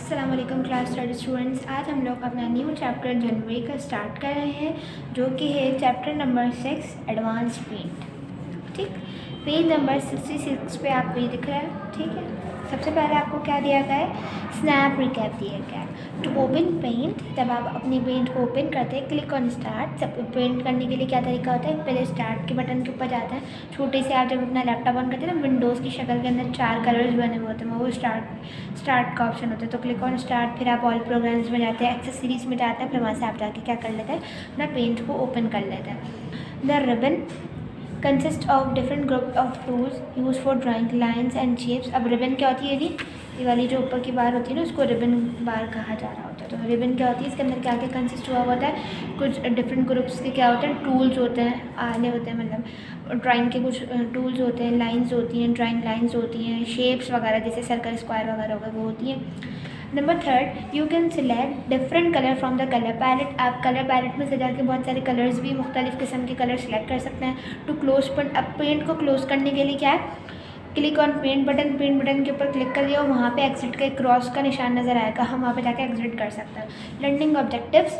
अस्सलाम वालेकुम class study students. आज हम लोग अपना न्यू चैप्टर जनवरी का स्टार्ट कर रहे हैं, जो कि है चैप्टर नंबर 6 एडवांस पेंट। ठीक, पेज नंबर 66 पे आपको ये दिख रहा है। ठीक है, सबसे पहले आपको क्या दिया गया है, स्नैप रिकैप दिया गया है। टू ओपन पेंट, जब आप अपनी पेंट को ओपन करते हैं, क्लिक ऑन स्टार्ट। सब पेंट करने के लिए क्या तरीका होता है, पहले स्टार्ट के बटन के ऊपर जाता है। छोटे से आप जब अपना लैपटॉप ऑन करते हैं ना, विंडोज़ की शक्ल के अंदर 4 कलर्स बने हुए होते हैं, वो स्टार्ट का ऑप्शन होता है। तो क्लिक ऑन स्टार्ट, फिर आप ऑल प्रोग्राम्स में जाते हैं, एक्सेसरीज में जाते हैं, फिर वहाँ से आप जाके क्या कर लेते हैं, अपना पेंट को ओपन कर लेते हैं। The ribbon consist of different group of tools use for drawing lines and shapes. अब रिबन क्या होती है, ये वाली जो ऊपर की बार होती है ना, उसको रिबन बार कहा जा रहा होता है। तो रिबन क्या होती है, इसके अंदर क्या क्या कंसिस्ट हुआ होता है, कुछ डिफरेंट ग्रुप्स के क्या होते हैं, टूल्स होते हैं, आले होते हैं, मतलब ड्राइंग के कुछ टूल्स होते हैं, लाइन्स होती हैं, ड्राइंग लाइन्स होती हैं, शेप्स वगैरह जैसे सर्कल स्क्वायर वगैरह हो गए वो होती हैं। Number 3, you can select different colour from the colour palette. आप कलर पैलेट में से जाके बहुत सारे कलर्स भी, मुख्तलिफ़ किस्म के कलर सेलेक्ट कर सकते हैं। टू क्लोज पेंट, अब पेंट को क्लोज करने के लिए क्या है, click on paint button. Paint button के ऊपर क्लिक कर दिया और वहाँ पे एग्जिट का एक क्रॉस का निशान नज़र आएगा, हम वहाँ पे जाके एग्जिट कर सकते हैं। Learning objectives,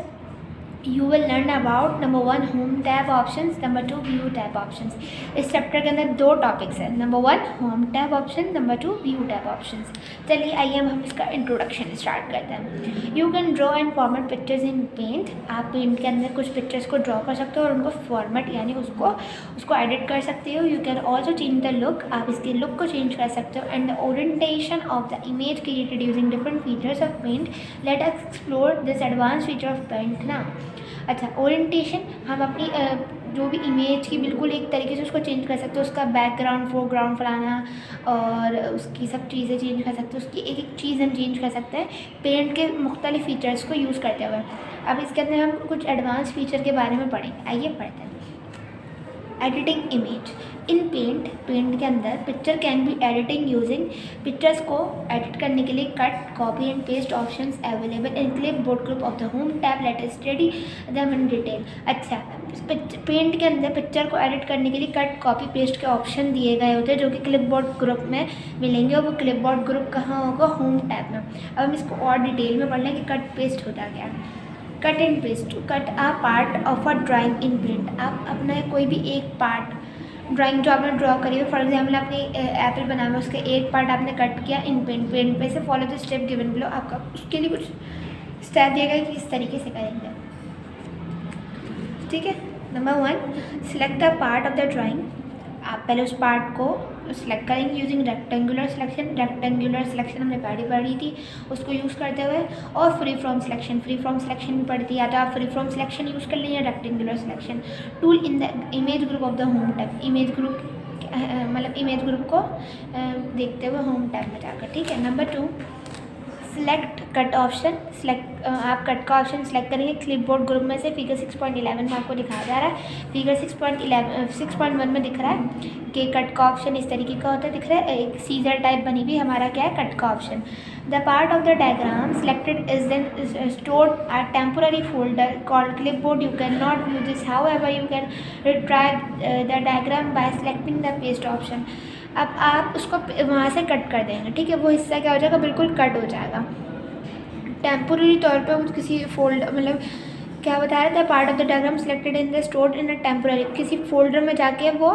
you will learn about number 1 home tab options, number 2 view tab options. इस चैप्टर के अंदर 2 टॉपिक्स हैं, number 1 home tab option, number 2 view tab options. चलिए आइए हम इसका इंट्रोडक्शन स्टार्ट करते हैं। You can draw and format pictures in paint. आप पेंट के अंदर कुछ पिक्चर्स को ड्रॉ कर सकते हो और उनको फॉर्मेट यानी उसको एडिट कर सकते हो। You can also change the look, आप इसके लुक को चेंज कर सकते हो। And the orientation of the image created using different features of paint. Let us explore this advance feature of paint ना। अच्छा, ओरिएंटेशन, हम अपनी जो भी इमेज की बिल्कुल एक तरीके से उसको चेंज कर सकते हो, उसका बैकग्राउंड फोरग्राउंड फलाना और उसकी सब चीज़ें चेंज कर सकते हो, उसकी एक एक चीज़ हम चेंज कर सकते हैं पेंट के मुख्तलिफ फ़ीचर्स को यूज़ करते हुए। अब इसके अंदर हम कुछ एडवांस फीचर के बारे में पढ़ेंगे, आइए पढ़ते हैं। Editing image in paint, paint के अंदर picture can be editing using, pictures को एडिट करने के लिए cut, copy and paste options available in clipboard group of the home tab. Let us study them in detail. अच्छा, paint के अंदर picture को एडिट करने के लिए कट, कॉपी, पेस्ट के ऑप्शन दिए गए होते हैं, जो कि क्लिपबोर्ड ग्रुप में मिलेंगे, और वो क्लिपबोर्ड ग्रुप कहाँ होगा, होम टैब में। अब हम इसको और डिटेल में पढ़ लें कि कट पेस्ट होता क्या है। Cut and paste, cut a part of a drawing in paint. आप अपना कोई भी एक पार्ट, ड्राइंग जो आपने ड्रॉ करी है, फॉर एग्जाम्पल आपने एप्पल बनाया है, उसके एक पार्ट आपने कट किया इन पेंट। पेंट पे से follow the step given below, आपका उसके लिए कुछ स्टेप दिया गया कि इस तरीके से करेंगे। ठीक है, number 1, select the part of the drawing. आप पहले उस पार्ट को सिलेक्ट करेंगे using rectangular selection. Rectangular selection हमने पढ़ी थी, उसको यूज़ करते हुए। और free from selection, free from selection भी पढ़ती है, या तो आप फ्री फ्रॉम सिलेक्शन यूज़ कर लें या rectangular selection. Tool in the image group of the home tab, image group मतलब इमेज ग्रुप को देखते हुए होम टैब में जाकर। ठीक है, नंबर 2, सिलेक्ट कट ऑप्शन। आप कट का ऑप्शन सेलेक्ट करेंगे क्लिपबोर्ड ग्रुप में से। फिगर 6.11 में आपको दिखाया जा रहा है, फिगर 6.1 में दिख रहा है कि कट का ऑप्शन इस तरीके का होता है, दिख रहा है, एक सीजर टाइप बनी हुई हमारा क्या है, कट का option. The part of the diagram selected is then stored a temporary folder called clipboard. You cannot view this, however you can retrieve the diagram by selecting the paste option. अब आप उसको वहाँ से cut कर देंगे, ठीक है, वो हिस्सा क्या हो जाएगा, बिल्कुल कट हो जाएगा। टेम्पोररी तौर पे वो किसी फोल्डर, मतलब क्या बता रहा था, part of the diagram selected in the stored in a temporary, किसी फोल्डर में जाके वो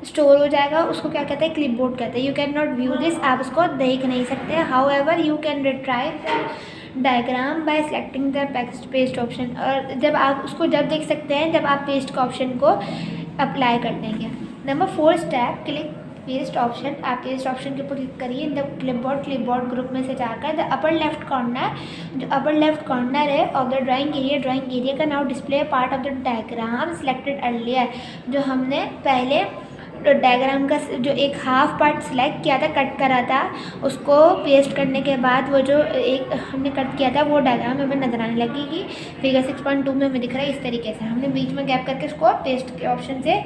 स्टोर हो जाएगा, उसको क्या कहते हैं, क्लिपबोर्ड कहते हैं। You can not view this, आप उसको देख नहीं सकते। How ever you can retrieve the diagram bye selecting the paste option. और जब आप उसको जब देख सकते हैं जब आप पेस्ट का ऑप्शन को अप्लाई कर देंगे। Number 4 step, click paste option. आप पेस्ट ऑप्शन के ऊपर क्लिक करिए द क्लिपबोर्ड ग्रुप में से जाकर द अपर लेफ्ट कॉर्नर, जो अपर लेफ्ट कॉर्नर है ऑफ द ड्राइंग एरिया का now display part of the diagram selected earlier. जो हमने पहले डायग्राम का जो एक हाफ पार्ट सिलेक्ट किया था, कट करा था, उसको पेस्ट करने के बाद वो जो एक हमने कट किया था वो डायग्राम हमें नजर आने लगेगी। फिगर 6.2 में हमें दिख रहा है इस तरीके से, हमने बीच में गैप करके उसको पेस्ट के ऑप्शन से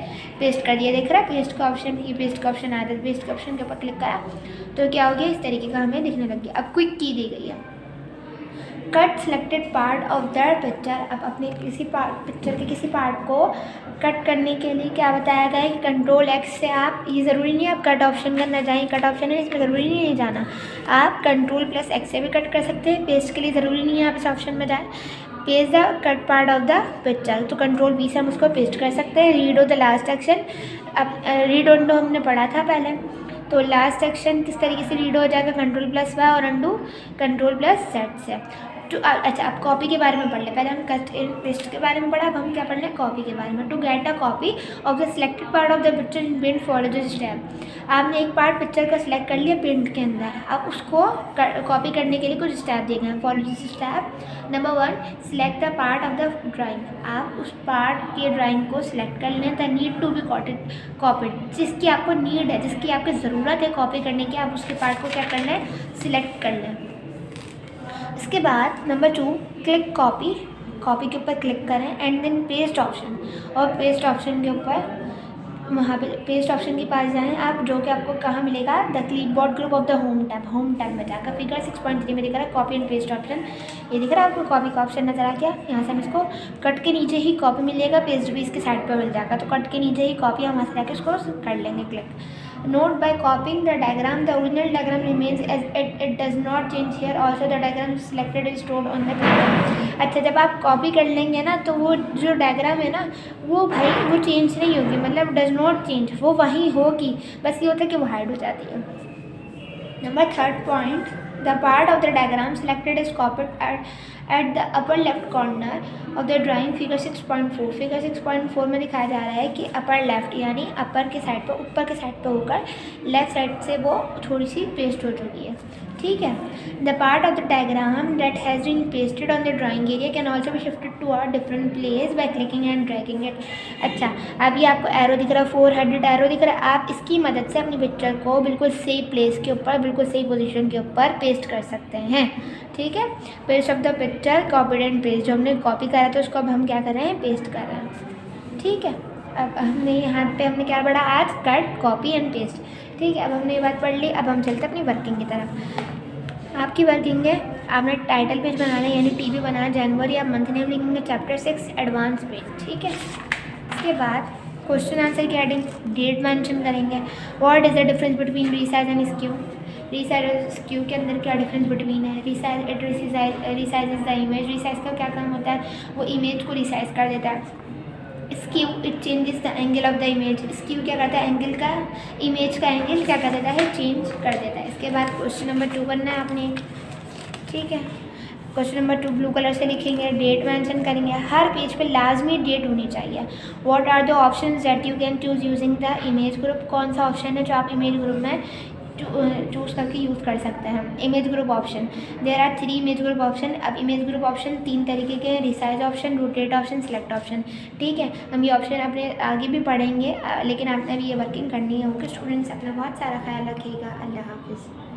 पेस्ट कर दिया। दिख रहा है पेस्ट का ऑप्शन, ये पेस्ट का ऑप्शन आया था, पेस्ट के ऑप्शन के ऊपर क्लिक करा तो क्या हो गया, इस तरीके का हमें दिखने लग गया। अब क्विक की दी गई है, cut selected part of the picture. अब अपने किसी पिक्चर के किसी पार्ट को कट करने के लिए क्या बताया गया है कि कंट्रोल एक्स से आप, ये ज़रूरी नहीं है आप कट ऑप्शन के अंदर जाएँ, कट ऑप्शन है इसमें ज़रूरी नहीं है जाना, आप कंट्रोल प्लस एक्स से भी कट कर सकते हैं। पेस्ट के लिए ज़रूरी नहीं है आप इस ऑप्शन में जाएँ। Paste the cut part of the picture, तो कंट्रोल वी से हम उसको पेस्ट कर सकते हैं। Read of the last action, अब रीड अंडू हमने पढ़ा था पहले, तो लास्ट एक्शन किस तरीके से रीड हो जाएगा, कंट्रोल प्लस वाई और अंडू कंट्रोल प्लस जेड से। तो अच्छा, अब कॉपी के बारे में पढ़ ले, पहले हम कट एंड पेस्ट के बारे में पढ़ा, अब हम क्या पढ़ लें कॉपी के बारे में। To get a copy of the selected part of the picture in paint follow this step. आपने एक पार्ट पिक्चर का सिलेक्ट कर लिया पेंट के अंदर, अब उसको कॉपी करने के लिए कुछ स्टेप दिए गए हैं। Follow this step. Number 1, select the part of the drawing. आप उस पार्ट के ड्राइंग को सिलेक्ट कर लें। The need to be copied, जिसकी आपको नीड है, जिसकी आपकी ज़रूरत है कॉपी करने की, आप उसके पार्ट को क्या कर लें, सिलेक्ट कर लें। इसके बाद नंबर 2, क्लिक कॉपी, कॉपी के ऊपर क्लिक करें एंड देन पेस्ट ऑप्शन, और पेस्ट ऑप्शन के ऊपर वहाँ पे पेस्ट ऑप्शन के पास जाएं आप, जो कि आपको कहाँ मिलेगा, the clipboard group of the home tab में जाकर फिगर 6.3 में दिख रहा है कॉपी एंड पेस्ट ऑप्शन, ये दिख रहा है आपको कॉपी का ऑप्शन नजर आ गया। यहाँ से हम इसको कट के नीचे ही कॉपी मिलेगा, पेस्ट भी इसके साइड पर मिल जाएगा, तो कट के नीचे ही कॉपी हम वहाँ से जाकर इसको कर लेंगे click. Note by copying the diagram, the original diagram remains as it does not change here. Also the diagram selected is stored on the paper. अच्छा, जब आप कॉपी कर लेंगे ना तो वो जो डायग्राम है ना वो भाई वो चेंज नहीं होगी, मतलब डज नॉट चेंज, वो वहीं होगी, बस ये होता है कि वो हाइड हो जाती है। Number 3rd point, the part of the diagram selected is copied at the upper left corner of the drawing figure 6.4। Figure 6.4 में दिखाया जा रहा है कि अपर लेफ्ट यानी अपर के साइड पर, ऊपर के साइड पर होकर लेफ्ट साइड से वो थोड़ी सी पेस्ट हो चुकी है, ठीक है। The part of the diagram that has been pasted on the drawing area can also be shifted to a different place by clicking and dragging it. अच्छा, अभी आपको एरो दिख रहा है, 4 हेडेड एरो दिख रहा है, आप इसकी मदद से अपनी पिक्चर को बिल्कुल सही प्लेस के ऊपर, बिल्कुल सही पोजीशन के ऊपर पेस्ट कर सकते हैं, ठीक है। Paste of the picture copied and paste, जो हमने कॉपी करा तो उसको अब हम क्या कर रहे हैं, पेस्ट कर रहे हैं, ठीक है। अब हमने यहाँ पे हमने क्या पढ़ा आज, कट कॉपी एंड पेस्ट, ठीक है। अब हमने ये बात पढ़ ली, अब हम चलते हैं अपनी वर्किंग की तरफ। आपकी वर्किंग है, आपने टाइटल पेज बनाना है यानी टीवी बनाना, जनवरी आप मंथ नेम लिखेंगे, चैप्टर 6 एडवांस पेज, ठीक है। इसके बाद क्वेश्चन आंसर की एडिंग, डेट मेंशन करेंगे। What is the difference between resize and skew, resize और स्क्यू के अंदर क्या डिफरेंस बिटवीन है। Resize is the image, resize का क्या काम होता है, वो इमेज को रिसाइज कर देता है। Skew it changes the angle of the image, skew क्या करता है, एंगल का, इमेज का एंगल क्या कर देता है, चेंज कर देता है। इसके बाद क्वेश्चन नंबर 2 करना है आपने, ठीक है। क्वेश्चन नंबर 2 ब्लू कलर से लिखेंगे, डेट मेंशन करेंगे, हर पेज पे लाजमी डेट होनी चाहिए। What are the options that you can choose using the image group, कौन सा ऑप्शन है जो आप इमेज ग्रुप में चूज़ करके यूज़ कर सकते हैं। Image group option, there are 3 image group option. अब इमेज ग्रुप ऑप्शन 3 तरीके के हैं, resize option, rotate option, select option, ठीक है। हम ये ऑप्शन अपने आगे भी पढ़ेंगे, लेकिन आपने अभी ये वर्किंग करनी है। ओके स्टूडेंट्स, अपना बहुत सारा ख्याल रखिएगा। अल्लाह हाफिज़।